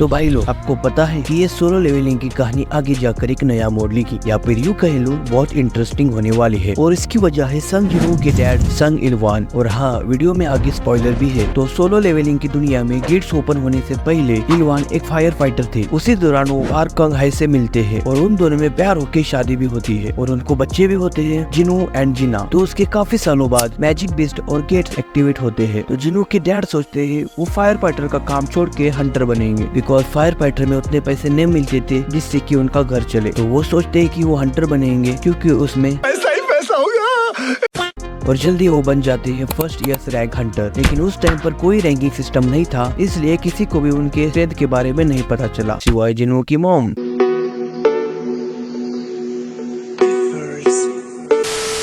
तो भाई लोग, आपको पता है कि ये सोलो लेवलिंग की कहानी आगे जाकर एक नया मॉडल की या फिर यूं कह लो बहुत इंटरेस्टिंग होने वाली है। और इसकी वजह है संग जिनवू के डैड संग इलवान। और हाँ, वीडियो में आगे स्पॉइलर भी है। तो सोलो लेवलिंग की दुनिया में गेट्स ओपन होने से पहले इलवान एक फायर फाइटर थे। उसी दौरान वो आर्कंग हाई से मिलते हैं और उन दोनों में प्यार होकर शादी भी होती है और उनको बच्चे भी होते हैं, जिनू एंड जिना। तो उसके काफी सालों बाद मैजिक बेस्ड और गेट्स एक्टिवेट होते हैं। तो जिनू के डैड सोचते हैं वो फायर फाइटर का काम छोड़ के हंटर बनेंगे, बिकॉज फायर फाइटर में उतने पैसे नहीं मिलते थे जिससे कि उनका घर चले। तो वो सोचते हैं कि वो हंटर बनेंगे क्योंकि उसमें पैसा ही पैसा होगा। और जल्दी वो बन जाते हैं फर्स्ट ईयर रैंक हंटर। लेकिन उस टाइम पर कोई रैंकिंग सिस्टम नहीं था, इसलिए किसी को भी उनके स्ट्रेंथ के बारे में नहीं पता चला सिवाय जिनू की मॉम।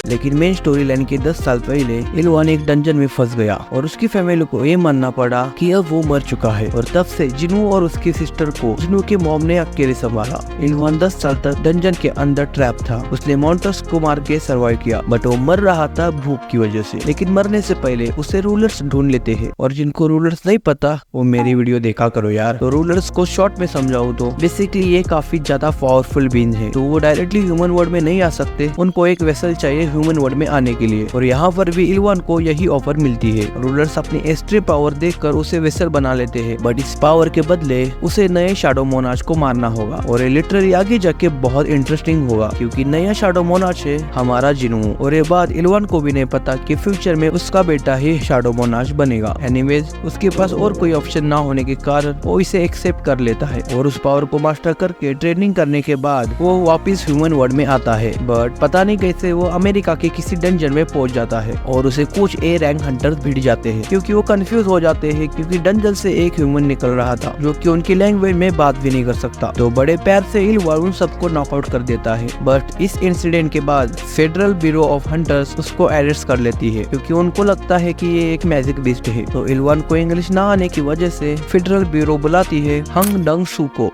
लेकिन मेन स्टोरी लाइन के 10 साल पहले इलवान एक डंजन में फंस गया और उसकी फैमिली को ये मानना पड़ा कि अब वो मर चुका है। और तब से जिनू और उसकी सिस्टर को जिनू के मॉम ने अकेले संभाला। इलवान 10 साल तक डंजन के अंदर ट्रैप था। उसने मॉन्स्टर्स को मार के सर्वाइव किया, बट वो मर रहा था भूख की वजह से। लेकिन मरने से पहले उसे रूलर्स ढूंढ लेते हैं। और जिनको रूलर्स नहीं पता वो मेरी वीडियो देखा करो यार। तो रूलर्स को शॉर्ट में समझाऊं तो बेसिकली ये काफी ज्यादा पावरफुल बीइंग है। तो वो डायरेक्टली ह्यूमन वर्ल्ड में नहीं आ सकते, उनको एक वेसल चाहिए ह्यूमन वर्ल्ड में आने के लिए। और यहाँ पर भी इलवान को यही ऑफर मिलती है। रूलर्स अपनी एक्सट्रीम पावर देखकर उसे वेसल बना लेते हैं, बट इस पावर के बदले उसे नए शैडो मोनार्च को मारना होगा। और ये लिटरली आगे जाके बहुत इंटरेस्टिंग होगा, क्योंकि नया शैडो मोनार्च है हमारा जिनू। और ये बात इलवान को भी नहीं पता कि फ्यूचर में उसका बेटा ही शैडो मोनार्च बनेगा। एनीवेज, उसके पास और कोई ऑप्शन ना होने के कारण वो इसे एक्सेप्ट कर लेता है और उस पावर को मास्टर करके ट्रेनिंग करने के बाद वो वापिस ह्यूमन वर्ल्ड में आता है। बट पता नहीं कैसे वो अमेरिका के किसी डंजन में पहुंच जाता है और उसे कुछ ए रैंक हंटर्स भिड़ जाते हैं, क्योंकि वो कंफ्यूज हो जाते हैं, क्योंकि डंजन से एक ह्यूमन निकल रहा था जो कि उनकी लैंग्वेज में बात भी नहीं कर सकता। तो बड़े प्यार से इलवान उन सबको नॉकआउट कर देता है। बट इस इंसिडेंट के बाद फेडरल ब्यूरो ऑफ हंटर्स उसको अरेस्ट कर लेती है, क्योंकि उनको लगता है कि ये एक मैजिक बीस्ट है। तो इलवान को इंग्लिश ना आने की वजह से फेडरल ब्यूरो बुलाती है हंग डंग शू को,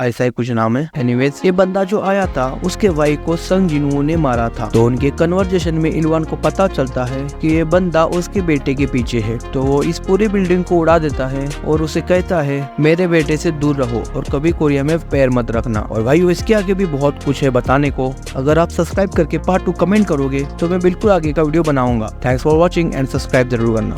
ऐसा ही कुछ नाम है। एनीवेज, ये बंदा जो आया था उसके भाई को संग जिनवू ने मारा था। तो उनके कन्वर्जेशन में इलवान को पता चलता है कि ये बंदा उसके बेटे के पीछे है। तो वो इस पूरी बिल्डिंग को उड़ा देता है और उसे कहता है मेरे बेटे से दूर रहो और कभी कोरिया में पैर मत रखना। और भाई इसके आगे भी बहुत कुछ है बताने को। अगर आप सब्सक्राइब करके पार्ट 2 कमेंट करोगे तो मैं बिल्कुल आगे का वीडियो बनाऊंगा। Thanks for watching and subscribe जरूर करना।